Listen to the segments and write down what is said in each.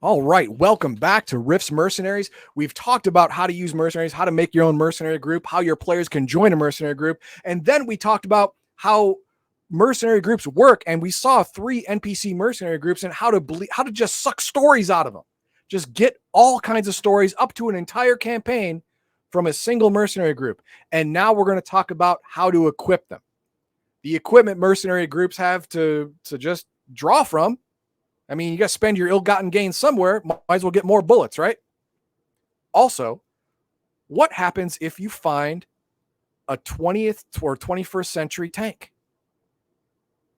All right, welcome back to Rifts Mercenaries. We've talked about how to use mercenaries, how to make your own mercenary group, how your players can join a mercenary group, and then we talked about how mercenary groups work, and we saw 3 NPC mercenary groups and how to just suck stories out of them. Just get all kinds of stories up to an entire campaign from a single mercenary group. And now we're going to talk about how to equip them. The equipment mercenary groups have to just draw from. I mean, you got to spend your ill-gotten gains somewhere. Might as well get more bullets, right? Also, what happens if you find a 20th or 21st century tank?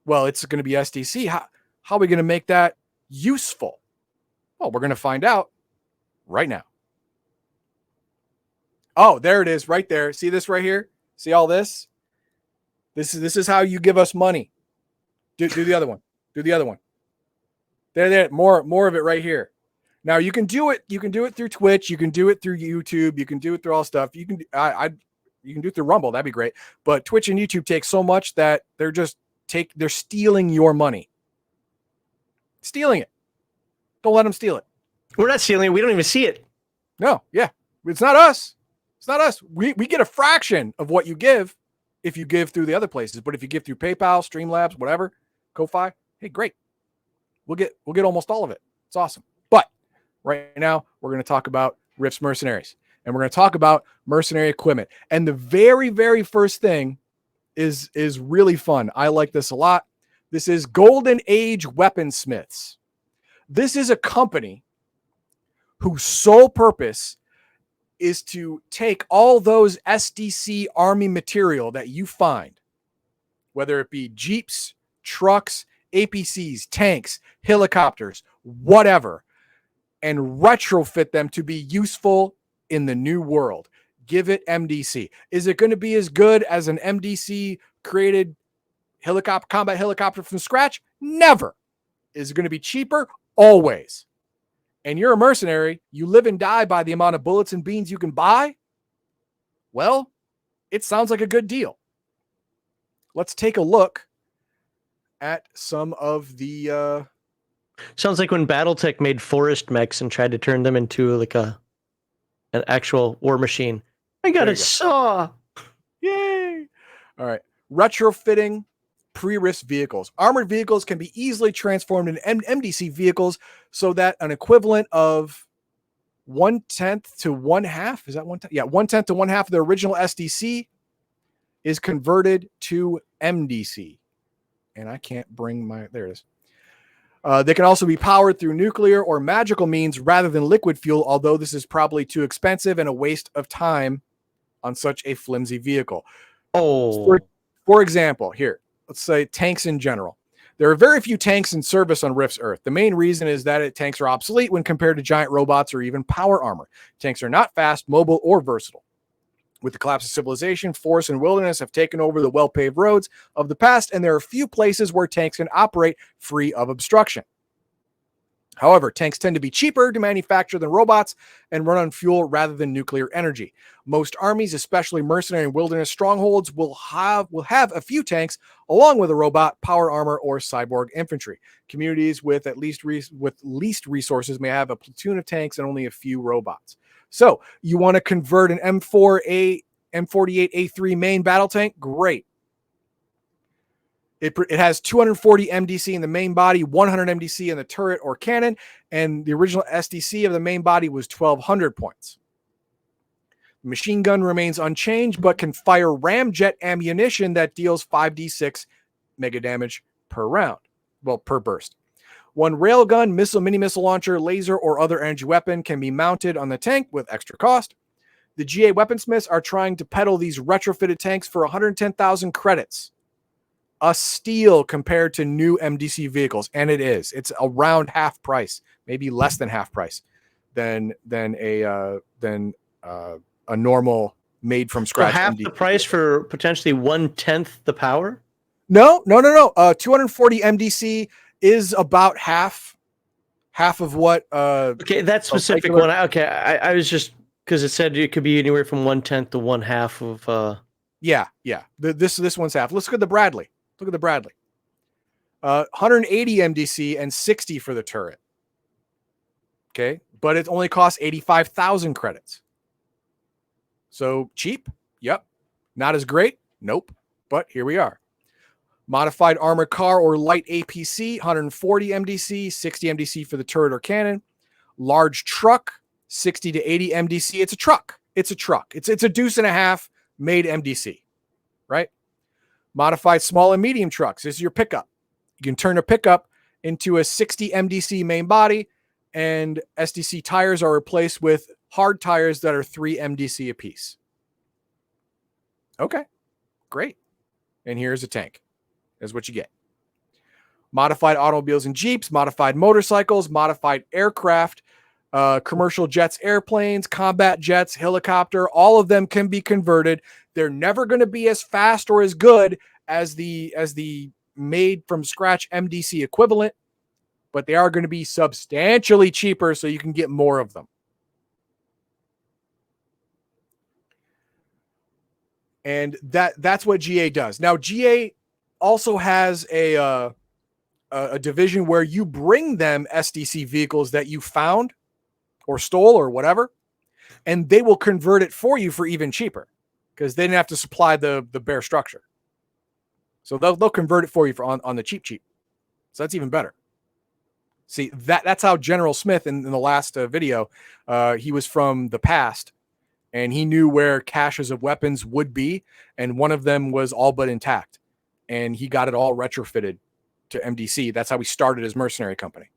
Well, it's going to be SDC. How are we going to make that useful? Well, we're going to find out right now. Oh, there it is right there. See this right here? See all this? This is how you give us money. Do the other one. Do the other one. There, more of it right here. Now you can do it. You can do it through Twitch. You can do it through YouTube. You can do it through all stuff. You can do it through Rumble. That'd be great. But Twitch and YouTube take so much that they're stealing your money. Stealing it. Don't let them steal it. We're not stealing it. We don't even see it. No, yeah, it's not us. It's not us. We get a fraction of what you give if you give through the other places. But if you give through PayPal, Streamlabs, whatever, Ko-Fi, hey, great. We'll get almost all of it. It's awesome. But right now, we're going to talk about Rifts Mercenaries. And we're going to talk about mercenary equipment. And the very, very first thing is really fun. I like this a lot. This is Golden Age Weaponsmiths. This is a company whose sole purpose is to take all those SDC army material that you find, whether it be Jeeps, trucks, APCs, tanks, helicopters, whatever, and retrofit them to be useful in the new world. Give it MDC. Is it going to be as good as an MDC created combat helicopter from scratch? Never. Is it going to be cheaper? Always. And you're a mercenary. You live and die by the amount of bullets and beans you can buy. Well, it sounds like a good deal. Let's take a look at some of the sounds like when BattleTech made forest mechs and tried to turn them into like an actual war machine. I got a saw. Yay! All right. Retrofitting pre-risk vehicles. Armored vehicles can be easily transformed into MDC vehicles so that an equivalent of 1/10 to 1/2, is that 1/10? Yeah, 1/10 to 1/2 of the original SDC is converted to MDC. And I can't bring there it is. They can also be powered through nuclear or magical means rather than liquid fuel, although this is probably too expensive and a waste of time on such a flimsy vehicle. Oh, for example, here, let's say tanks in general. There are very few tanks in service on Rift's Earth. The main reason is that tanks are obsolete when compared to giant robots or even power armor. Tanks are not fast, mobile, or versatile. With the collapse of civilization, forest and wilderness have taken over the well-paved roads of the past, and there are few places where tanks can operate free of obstruction. However, tanks tend to be cheaper to manufacture than robots and run on fuel rather than nuclear energy. Most armies, especially mercenary and wilderness strongholds, will have a few tanks along with a robot, power armor, or cyborg infantry. Communities with least resources may have a platoon of tanks and only a few robots. So you want to convert an M48A3 main battle tank? Great. It has 240 MDC in the main body, 100 MDC in the turret or cannon, and the original SDC of the main body was 1,200 points. The machine gun remains unchanged, but can fire ramjet ammunition that deals 5d6 mega damage per round. Well, per burst. One railgun, missile, mini-missile launcher, laser, or other energy weapon can be mounted on the tank with extra cost. The GA weaponsmiths are trying to peddle these retrofitted tanks for 110,000 credits. A steal compared to new MDC vehicles, and it is. It's around half price, maybe less than half price than a normal made from scratch. So half MDC the price for potentially 1/10 the power? No. 240 MDC is about half of what. Okay, that specific one. Okay, I was just because it said it could be anywhere from 1/10 to 1/2 of. Yeah. This one's half. Let's look at the Bradley. 180 MDC and 60 for the turret. Okay. But it only costs 85,000 credits. So cheap. Yep. Not as great. Nope. But here we are. Modified armored car or light APC, 140 MDC, 60 MDC for the turret or cannon. Large truck, 60 to 80 MDC. It's a truck. It's a truck. It's a deuce and a half made MDC, right? Modified small and medium trucks. This is your pickup. You can turn a pickup into a 60 MDC main body, and SDC tires are replaced with hard tires that are 3 MDC apiece. Okay, great. And here's a tank. Is what you get. Modified automobiles and Jeeps, modified motorcycles, modified aircraft, commercial jets, airplanes, combat jets, helicopter, all of them can be converted. They're never going to be as fast or as good as the made from scratch MDC equivalent, but they are going to be substantially cheaper, so you can get more of them. And that's what GA does. Now, GA also has a division where you bring them SDC vehicles that you found or stole or whatever, and they will convert it for you for even cheaper because they didn't have to supply the bare structure. So they'll convert it for you on the cheap. So that's even better. See, that's how General Smith in the last video, he was from the past, and he knew where caches of weapons would be, and one of them was all but intact. And he got it all retrofitted to MDC. That's how he started his mercenary company.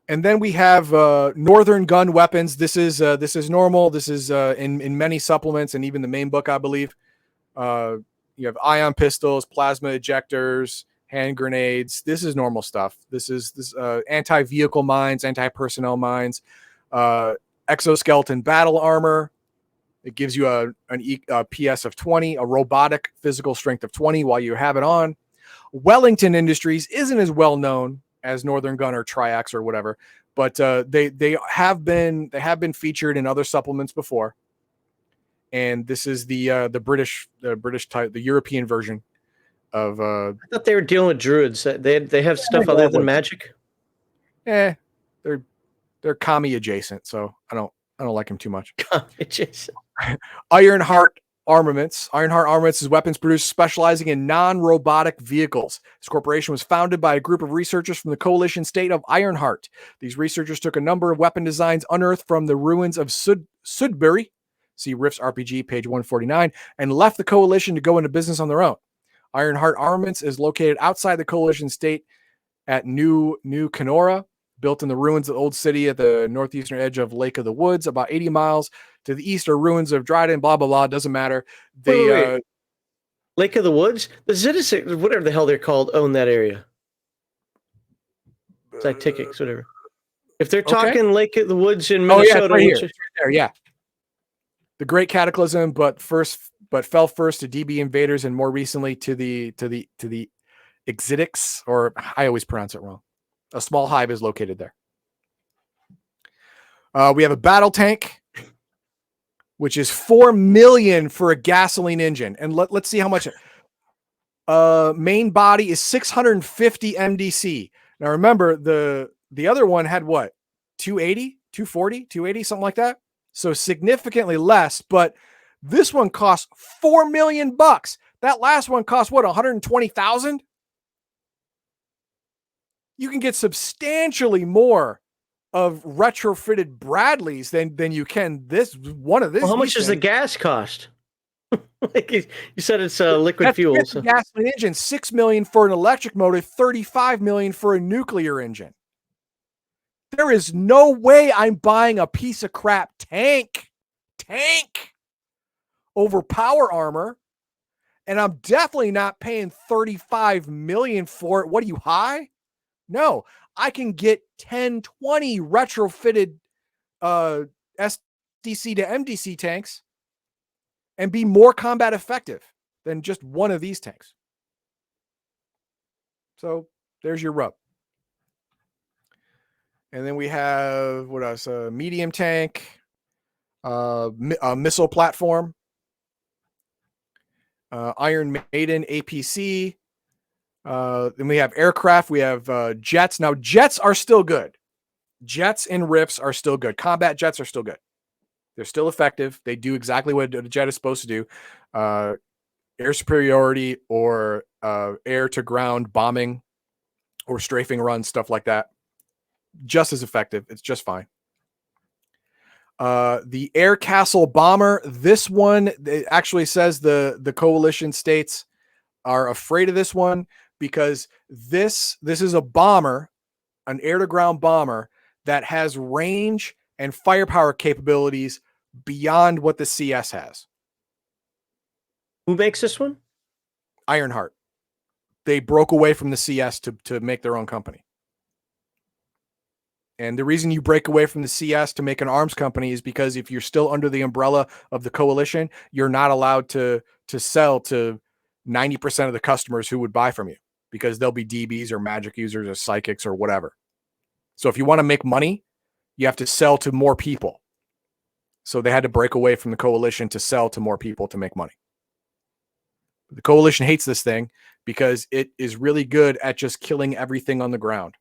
And then we have Northern gun weapons. This is normal. This is in many supplements and even the main book, I believe. You have ion pistols, plasma ejectors, hand grenades. This is normal stuff. This is anti-vehicle mines, anti-personnel mines, exoskeleton battle armor. It gives you a PS of 20, a robotic physical strength of 20 while you have it on. Wellington Industries isn't as well known as Northern Gun or Triax or whatever, but they have been featured in other supplements before. And this is the British type, the European version of. I thought they were dealing with druids. They have stuff other than magic. They're commie adjacent, so I don't like them too much. Adjacent. Ironheart Armaments. Ironheart Armaments is weapons produced specializing in non-robotic vehicles. This corporation was founded by a group of researchers from the coalition state of Ironheart. These researchers took a number of weapon designs unearthed from the ruins of Sudbury, see Rifts RPG, page 149, and left the coalition to go into business on their own. Ironheart Armaments is located outside the coalition state at New Kenora, built in the ruins of the old city at the northeastern edge of Lake of the Woods, about 80 miles to the east are ruins of Dryden, blah, blah, blah. Doesn't matter. Wait. Lake of the Woods? The citizens, whatever the hell they're called, own that area. It's like tickets, whatever. If they're talking Lake of the Woods in Minnesota. Right here. It's right there, yeah. The Great Cataclysm, but fell first to DB invaders and more recently to the Exitics, or I always pronounce it wrong. A small hive is located there. We have a battle tank, which is $4 million for a gasoline engine. And let's see how much. Main body is 650 MDC. Now remember, the other one had what? 280, 240, 280, something like that. So significantly less, but this one costs $4 million. That last one cost what? 120,000. You can get substantially more of retrofitted Bradleys than you can this one of this. Well, how much does the gas cost? Like you said, it's liquid fuel. So. Gasoline engine, $6 million for an electric motor, $35 million for a nuclear engine. There is no way I'm buying a piece of crap tank over power armor, and I'm definitely not paying $35 million for it. What are you, high? No, I can get 10, 20 retrofitted SDC to MDC tanks and be more combat effective than just one of these tanks. So there's your rub. And then we have, what else? A medium tank, a missile platform, Iron Maiden APC, Then we have aircraft. We have jets. Now, jets are still good. Jets and Rifts are still good. Combat jets are still good. They're still effective. They do exactly what a jet is supposed to do. Air superiority or air to ground bombing or strafing runs, stuff like that. Just as effective. It's just fine. The air castle bomber. This one, it actually says the coalition states are afraid of this one because this is a bomber, an air to ground bomber that has range and firepower capabilities beyond what the CS has. Who makes this one? Ironheart. They broke away from the CS to make their own company. And the reason you break away from the CS to make an arms company is because if you're still under the umbrella of the coalition, you're not allowed to sell to 90% of the customers who would buy from you because they'll be DBs or magic users or psychics or whatever. So if you want to make money, you have to sell to more people. So they had to break away from the coalition to sell to more people to make money. The coalition hates this thing because it is really good at just killing everything on the ground.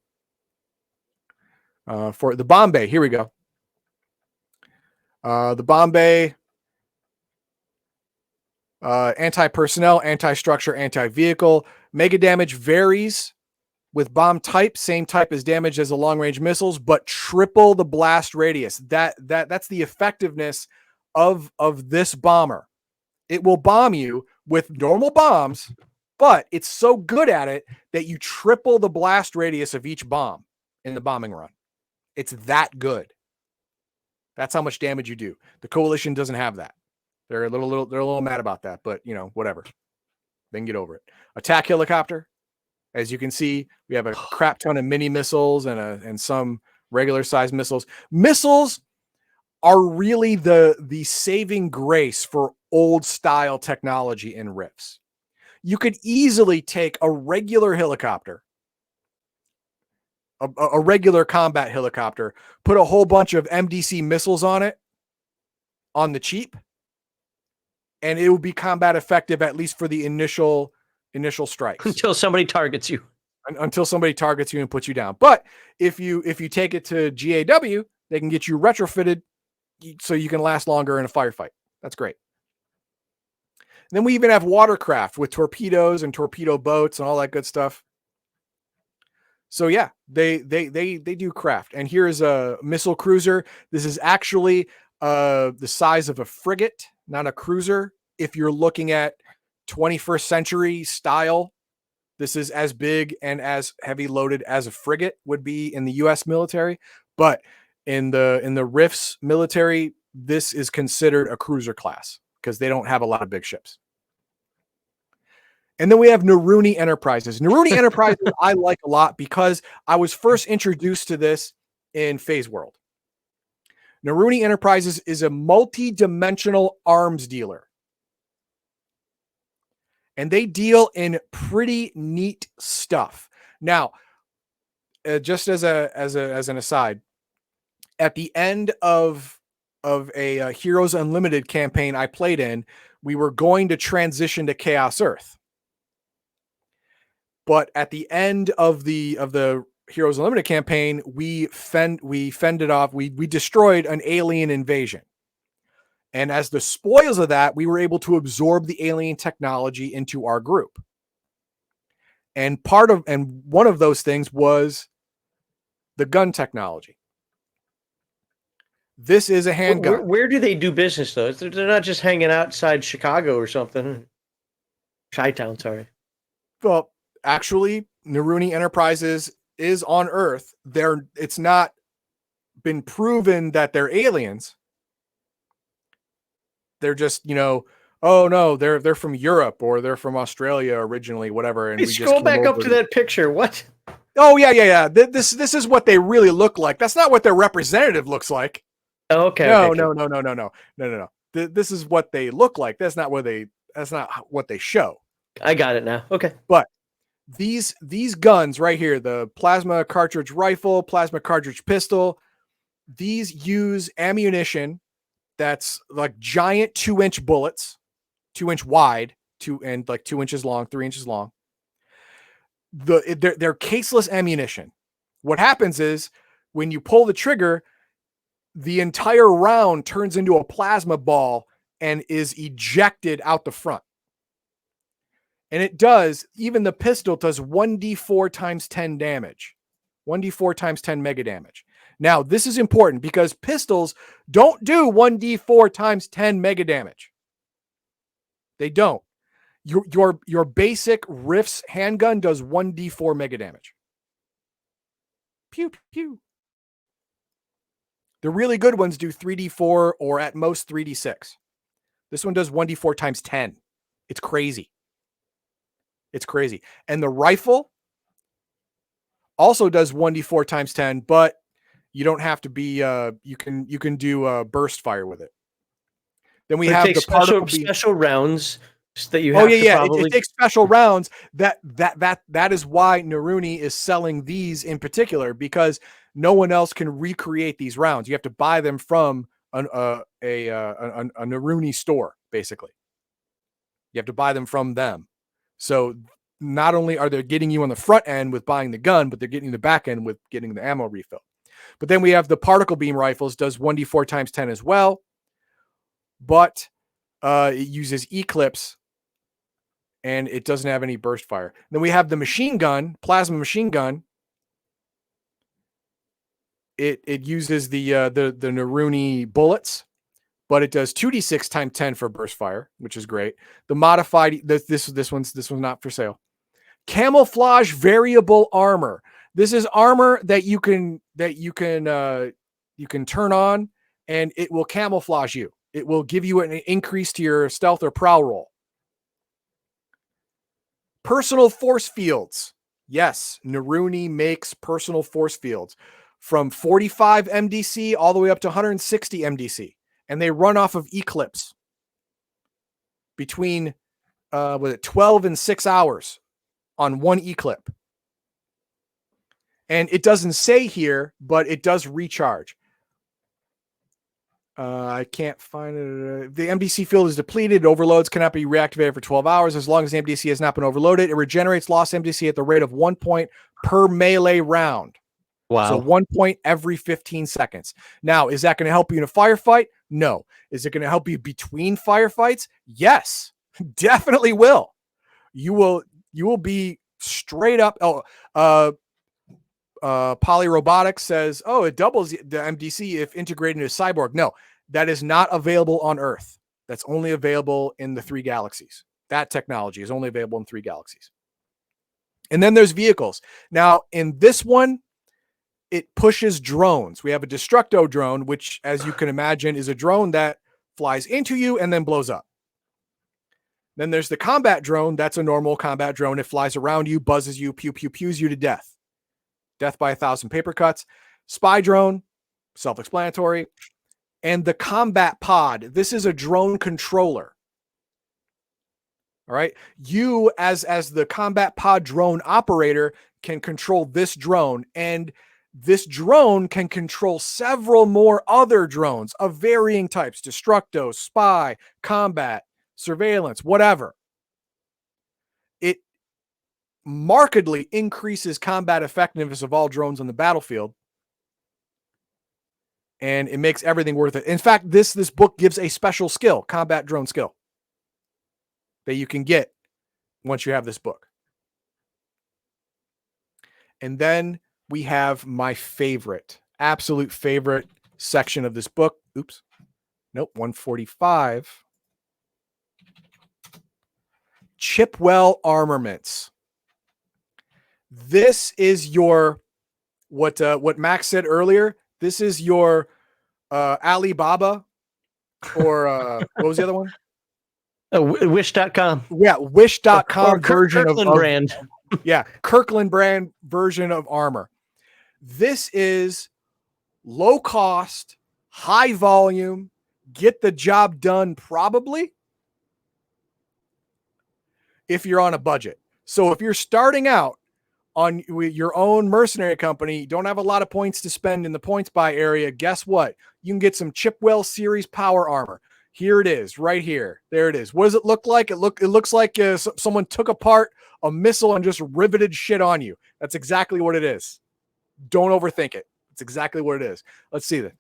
For the Bombay, here we go. The Bombay, anti-personnel, anti-structure, anti-vehicle. Mega damage varies with bomb type, same type as damage as the long-range missiles, but triple the blast radius. That's the effectiveness of this bomber. It will bomb you with normal bombs, but it's so good at it that you triple the blast radius of each bomb in the bombing run. It's that good. That's how much damage you do. The coalition doesn't have that. They're a little mad about that, but whatever. They can get over it. Attack helicopter. As you can see, we have a crap ton of mini missiles and some regular size missiles. Missiles are really the saving grace for old style technology in Rifts. You could easily take a regular helicopter, a regular combat helicopter, put a whole bunch of MDC missiles on it on the cheap, and it would be combat effective at least for the initial strikes. Until somebody targets you. Until somebody targets you and puts you down. But if you take it to GAW, they can get you retrofitted so you can last longer in a firefight. That's great. And then we even have watercraft with torpedoes and torpedo boats and all that good stuff. So yeah, they do craft. And here's a missile cruiser. This is actually the size of a frigate, not a cruiser. If you're looking at 21st century style, this is as big and as heavy loaded as a frigate would be in the US military. But in the Rifts military, this is considered a cruiser class because they don't have a lot of big ships. And then we have Naruni Enterprises. Naruni Enterprises I like a lot because I was first introduced to this in Phase World. Naruni Enterprises is a multi-dimensional arms dealer. And they deal in pretty neat stuff. Now, just as an aside, at the end of a Heroes Unlimited campaign I played in, we were going to transition to Chaos Earth. But at the end of the Heroes Unlimited campaign, we fended off. We destroyed an alien invasion, and as the spoils of that, we were able to absorb the alien technology into our group. And one of those things was the gun technology. This is a handgun. Where do they do business though? They're not just hanging outside Chicago or something. Chi-town, sorry. Well, actually, Naruni Enterprises is on Earth. It's not been proven that they're aliens. They're just, oh no, they're from Europe or they're from Australia originally, whatever. And hey, we scroll back up to that picture. What? Oh yeah. This is what they really look like. That's not what their representative looks like. Oh, okay. No. This is what they look like. That's not what they show. I got it now. Okay. But these guns right here, the plasma cartridge rifle, plasma cartridge pistol, these use ammunition that's like giant 2-inch bullets, 2-inch wide, and like 2 inches long, 3 inches long. they're caseless ammunition. What happens is when you pull the trigger, the entire round turns into a plasma ball and is ejected out the front. And it does, even the pistol does 1d4 times 10 damage. 1d4 times 10 mega damage. Now, this is important because pistols don't do 1d4 times 10 mega damage. They don't. Your basic Rifts handgun does 1d4 mega damage. Pew, pew. The really good ones do 3d4 or at most 3d6. This one does 1d4 times 10. It's crazy. It's crazy. And the rifle also does 1d4 times 10, but you don't have to be you can do burst fire with it. Then we have the special rounds that you have it takes special rounds. That is why Naruni is selling these in particular, because no one else can recreate these rounds. You have to buy them from a Naruni store, basically. You have to buy them from them. So not only are they getting you on the front end with buying the gun, but they're getting the back end with getting the ammo refill. But then we have the particle beam rifles, does 1d4 times 10 as well, but it uses eclipse and it doesn't have any burst fire. Then we have the machine gun, plasma machine gun. It uses the Naruni bullets, but it does 2d6 times 10 for burst fire, which is great. The modified this one's not for sale. Camouflage variable armor. This is armor that you can turn on and it will camouflage you. It will give you an increase to your stealth or prowl roll. Personal force fields. Yes, Naruni makes personal force fields from 45 MDC all the way up to 160 MDC. And they run off of Eclipse between 12 and 6 hours on one Eclipse. And it doesn't say here, but it does recharge. I can't find it. The MDC field is depleted. Overloads cannot be reactivated for 12 hours. As long as the MDC has not been overloaded, it regenerates lost MDC at the rate of 1 point per melee round. Wow. So 1 point every 15 seconds. Now, is that going to help you in a firefight? No. Is it going to help you between firefights? Yes, definitely will. You will be straight up. Polyrobotics says, it doubles the MDC if integrated into Cyborg. No, that is not available on Earth. That's only available in the 3 galaxies. That technology is only available in 3 galaxies. And then there's vehicles. Now, in this one, it pushes drones. We have a Destructo drone, which, as you can imagine, is a drone that flies into you and then blows up. Then there's the combat drone. That's a normal combat drone. It flies around you, buzzes you, pews you to death. Death by 1,000 paper cuts. Spy drone, self-explanatory. And the combat pod. This is a drone controller. All right. You, as the combat pod drone operator, can control this drone, and this drone can control several more other drones of varying types: Destructo, spy, combat, surveillance, whatever. It markedly increases combat effectiveness of all drones on the battlefield, and it makes everything worth it. In fact, this book gives a special skill, combat drone skill, that you can get once you have this book. And then we have my favorite, absolute favorite section of this book. Oops. Nope, 145. Chipwell armaments. This is your, what Max said earlier, this is your Alibaba, or what was the other one? Wish.com. Yeah, Wish.com version Kirkland of brand. Yeah, Kirkland brand version of armor. This is low cost, high volume, get the job done probably if you're on a budget. So if you're starting out on your own mercenary company, don't have a lot of points to spend in the points buy area, guess what? You can get some Chipwell series power armor. Here it is, right here. There it is. What does it look like? It looks like someone took apart a missile and just riveted shit on you. That's exactly what it is. Don't overthink it. It's exactly what it is. Let's see that.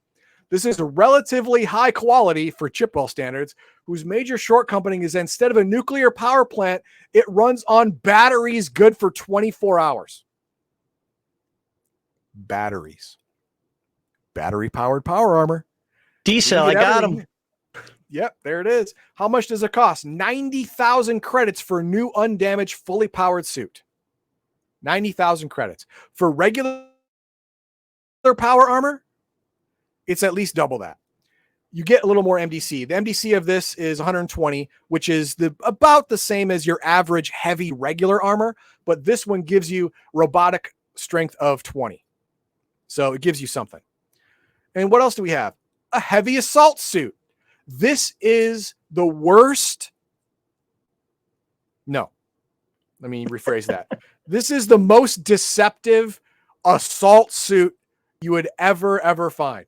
This is a relatively high quality for Chipwell standards, whose major shortcoming is instead of a nuclear power plant, it runs on batteries good for 24 hours. Batteries. Battery-powered power armor. D-cell, I got him. Yep, there it is. How much does it cost? 90,000 credits for a new undamaged, fully powered suit. 90,000 credits. For regular power armor, it's at least double that. You get a little more MDC. The MDC of this is 120, which is about the same as your average heavy regular armor, but this one gives you robotic strength of 20. So it gives you something. And what else do we have? A heavy assault suit. This is the worst. No, let me rephrase that. This is the most deceptive assault suit you would ever find.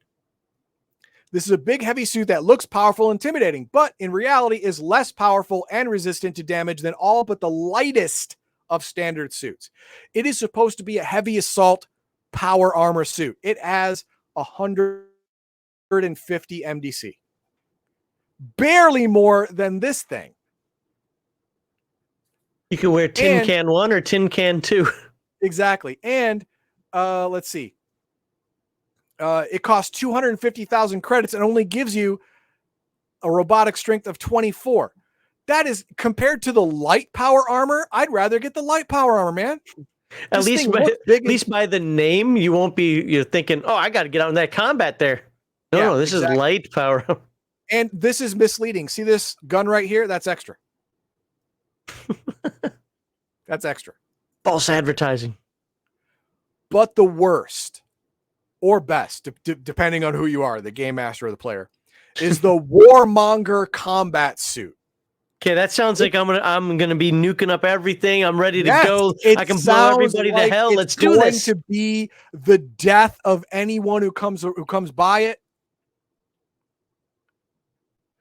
This is a big, heavy suit that looks powerful and intimidating, but in reality is less powerful and resistant to damage than all but the lightest of standard suits. It is supposed to be a heavy assault power armor suit. It has 150 MDC. Barely more than this thing. You can wear Tin Can 1 or Tin Can 2. Exactly. And let's see. It costs 250,000 credits and only gives you a robotic strength of 24. That is compared to the light power armor. I'd rather get the light power armor, man. At least by the name, you won't be you're thinking, oh, I got to get out in that combat there. No, this exactly. Is light power. And this is misleading. See this gun right here? That's extra. That's extra. False advertising. But the worst or best, depending on who you are, the game master or the player, is the Warmonger combat suit. Okay, that sounds like I'm gonna be nuking up everything. I'm ready to go. I can blow everybody to hell. Let's do this. It's going to be the death of anyone who comes by it.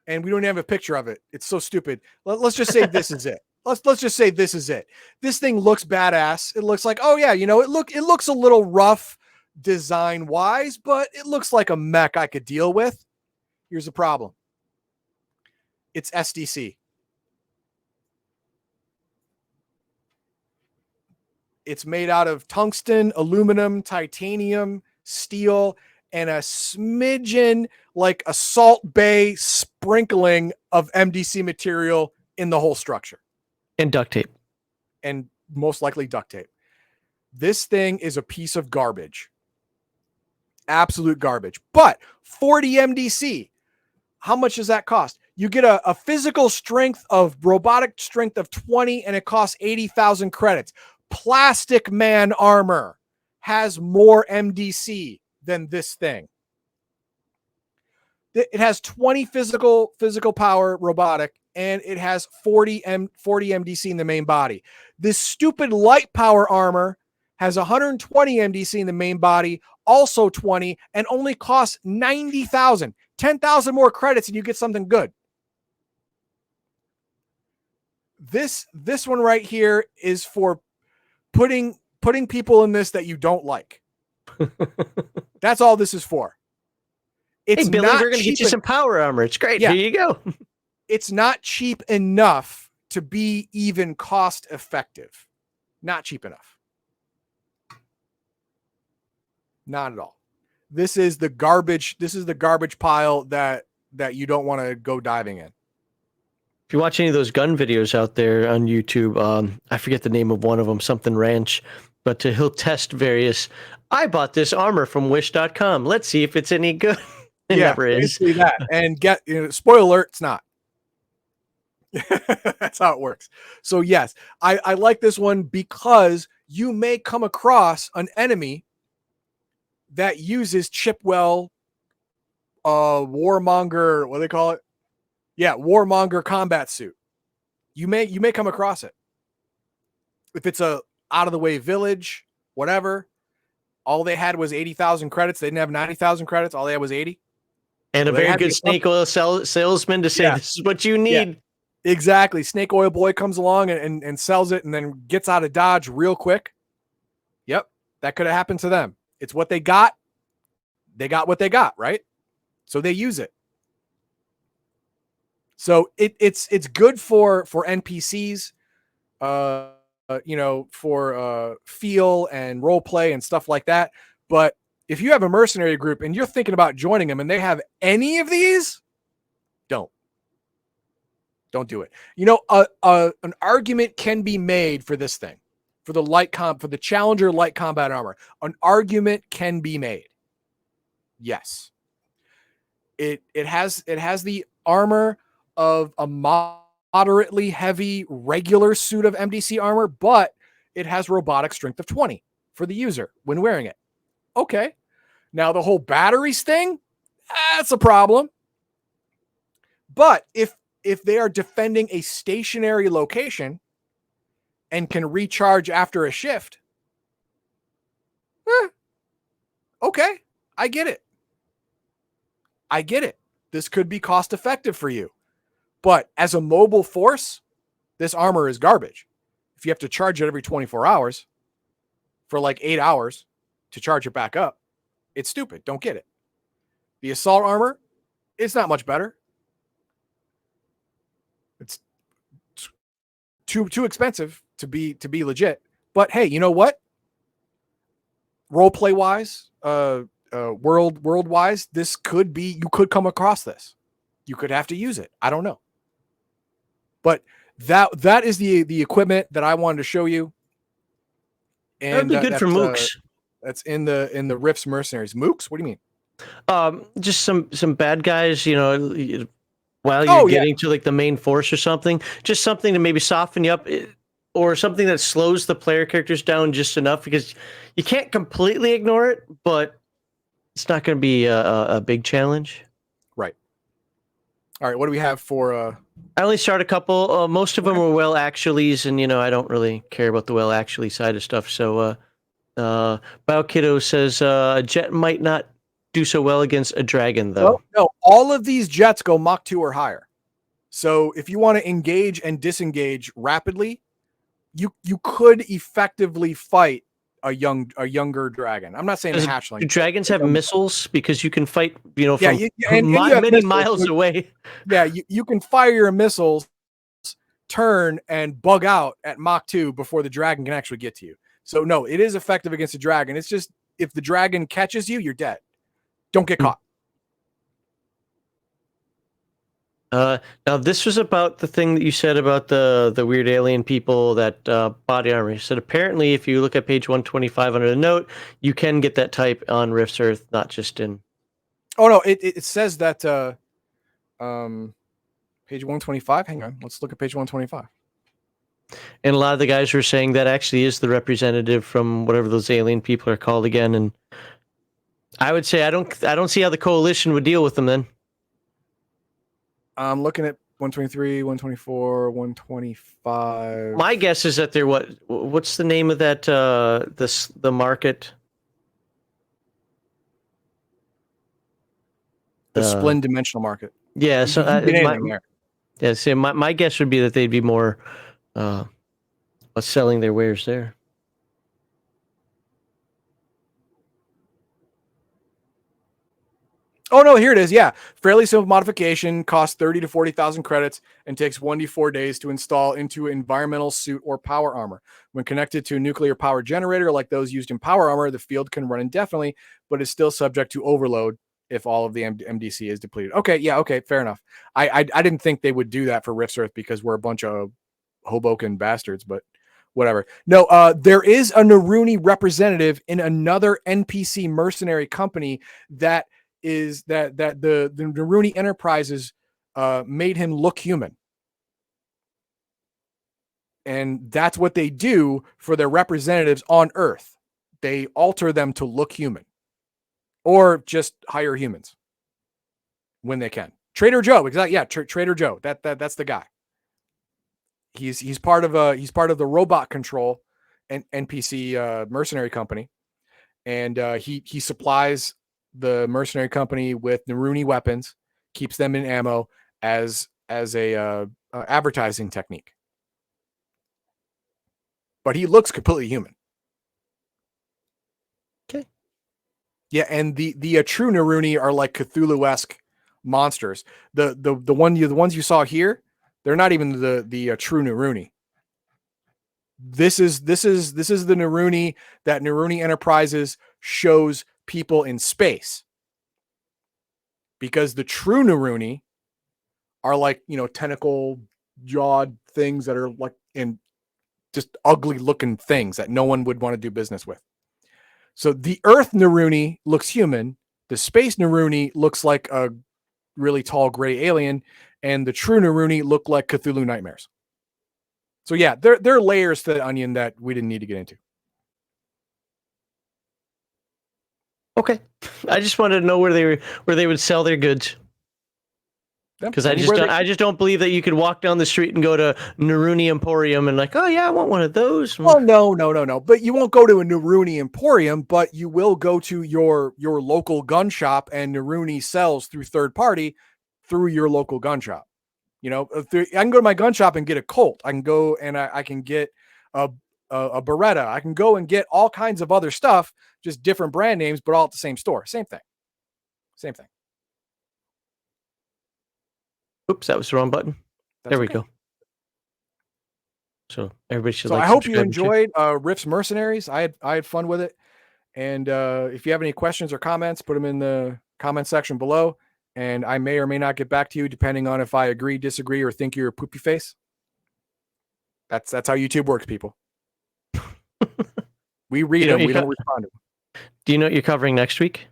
And we don't have a picture of it. It's so stupid. Let's just say this is it. Let's just say this is it. This thing looks badass. It looks like, oh yeah, it looks a little rough design wise, but it looks like a mech I could deal with. Here's the problem. It's SDC. It's made out of tungsten, aluminum, titanium, steel, and a smidgen, like a Salt Bay sprinkling of MDC material in the whole structure. And duct tape. And most likely duct tape. This thing is a piece of garbage. Absolute garbage. But 40 MDC. How much does that cost? You get a physical strength of robotic strength of 20, and it costs 80,000 credits. Plastic Man armor has more MDC than this thing. It has 20 physical power robotic, and it has 40 MDC in the main body. This stupid light power armor has 120 MDC in the main body, also 20, and only costs 90,000. 10,000 more credits and you get something good. This one right here is for putting people in this that you don't like. That's all this is for. It's hey, Billy, we're going to get you some power armor. It's great. Yeah. Here you go. It's not cheap enough to be even cost effective. Not cheap enough. Not at all. This is the garbage. This is the garbage pile that you don't want to go diving in. If you watch any of those gun videos out there on YouTube, I forget the name of one of them, something ranch, but he'll test various. I bought this armor from wish.com. Let's see if it's any good. It never is. That. And spoiler alert, it's not. That's how it works. So yes, I like this one because you may come across an enemy that uses Chipwell Warmonger, what do they call it? Yeah, Warmonger combat suit. You may come across it. If it's a out of the way village, whatever, all they had was 80,000 credits. They didn't have 90,000 credits. All they had was 80. And a Well, they very had good the snake oil salesman to say, Yeah. this is what you Yeah. need. Exactly. Snake oil boy comes along and sells it and then gets out of Dodge real quick. Yep. That could have happened to them. It's what they got. They got what they got, right? So they use it. So it's good for NPCs, for feel and role play and stuff like that. But if you have a mercenary group and you're thinking about joining them and they have any of these, don't do it. An argument can be made for this thing, for the Challenger light combat armor. An argument can be made. Yes, it has the armor of a moderately heavy regular suit of MDC armor, but it has robotic strength of 20 for the user when wearing it. Okay, now the whole batteries thing, that's a problem. But if they are defending a stationary location and can recharge after a shift, okay, I get it. This could be cost effective for you. But as a mobile force, this armor is garbage. If you have to charge it every 24 hours for like 8 hours to charge it back up, it's stupid. Don't get it. The assault armor, it's not much better. It's too expensive to be legit. But hey, you know what? Role play wise, world wise, this could be, you could come across this. You could have to use it. I don't know. But that is the equipment that I wanted to show you. And That'd be good for mooks. That's in the Rifts Mercenaries. Mooks? What do you mean? Just some bad guys, while you're getting to like the main force or something, just something to maybe soften you up, or something that slows the player characters down just enough, because you can't completely ignore it, but it's not going to be a big challenge. Right. All right. What do we have for? I only started a couple. Most of them were well actuallys, and I don't really care about the well actually side of stuff. So, BioKiddo says a jet might not do so well against a dragon, though. Well, no, all of these jets go Mach 2 or higher. So if you want to engage and disengage rapidly, you could effectively fight a younger dragon. I'm not saying a hatchling. Do dragons have missiles? Because you can fight, from many miles away. Yeah, you can fire your missiles, turn, and bug out at Mach 2 before the dragon can actually get to you. So no, it is effective against a dragon. It's just, if the dragon catches you, you're dead. Don't get caught. Now this was about the thing that you said about the weird alien people that body armor. You said apparently if you look at page 125 under the note, you can get that type on Rifts Earth, not just in. Oh no, it says that page 125. Hang on, let's look at page 125. And a lot of the guys were saying that actually is the representative from whatever those alien people are called again. And I would say I don't see how the coalition would deal with them then. I'm looking at 123, 124, 125. My guess is that they're what's the name of that the market? The Splin dimensional market. Yeah, so my guess would be that they'd be more selling their wares there. Oh no, here it is. Yeah, fairly simple modification, costs 30 to 40,000 credits, and takes 1 to 4 days to install into environmental suit or power armor. When connected to a nuclear power generator like those used in power armor, the field can run indefinitely, but is still subject to overload if all of the MDC is depleted. Okay, yeah, okay, fair enough. I didn't think they would do that for Rifts Earth because we're a bunch of Hoboken bastards, but whatever. No, there is a Naruni representative in another NPC mercenary company that is that the Naruni Enterprises made him look human. And that's what they do for their representatives on Earth. They alter them to look human. Or just hire humans when they can. Trader Joe, exactly. Yeah, Trader Joe. That's the guy. He's part of the robot control and NPC mercenary company, and he supplies the mercenary company with Naruni weapons, keeps them in ammo as a advertising technique. But he looks completely human. Okay. Yeah, and the true Naruni are like Cthulhu-esque monsters. The ones you saw here, they're not even the true Naruni. This is the Naruni that Naruni Enterprises shows people in space. Because the true Naruni are like, tentacle jawed things that are like in just ugly looking things that no one would want to do business with. So the Earth Naruni looks human. The space Naruni looks like a really tall gray alien, and the true Naruni look like Cthulhu nightmares. So yeah, there are layers to the onion that we didn't need to get into. Okay, I just wanted to know where they would sell their goods. Because I just don't believe that you could walk down the street and go to Naruni Emporium and like, oh yeah, I want one of those. Well, no. But you won't go to a Naruni Emporium, but you will go to your local gun shop, and Naruni sells through third party through your local gun shop. I can go to my gun shop and get a Colt. I can go and I can get a Beretta. I can go and get all kinds of other stuff, just different brand names, but all at the same store. Same thing. Oops, that was the wrong button. There we go. So everybody should. So I hope you enjoyed Rifts Mercenaries. I had fun with it, and if you have any questions or comments, put them in the comment section below, and I may or may not get back to you depending on if I agree, disagree, or think you're a poopy face. That's how YouTube works, people. We read them, we don't respond to them. Do you know what you're covering next week?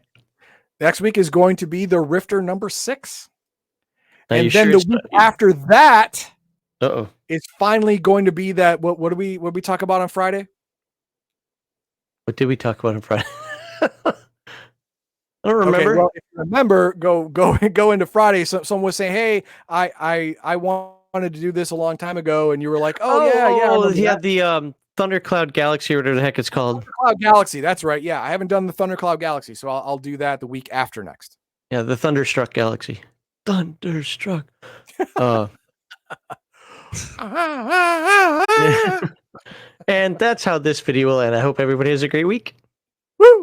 Next week is going to be the Rifter number 6. And then the week after that, Uh-oh. It's finally going to be that. What did we talk about on Friday? What did we talk about on Friday? I don't remember. Okay, well, if you remember, go into Friday. So someone was saying, "Hey, I wanted to do this a long time ago," and you were like, "Oh yeah." The Thundercloud Galaxy, or whatever the heck it's called. Thundercloud Galaxy. That's right. Yeah, I haven't done the Thundercloud Galaxy, so I'll do that the week after next. Yeah, the Thunderstruck Galaxy. Thunderstruck. And that's how this video will end. I hope everybody has a great week.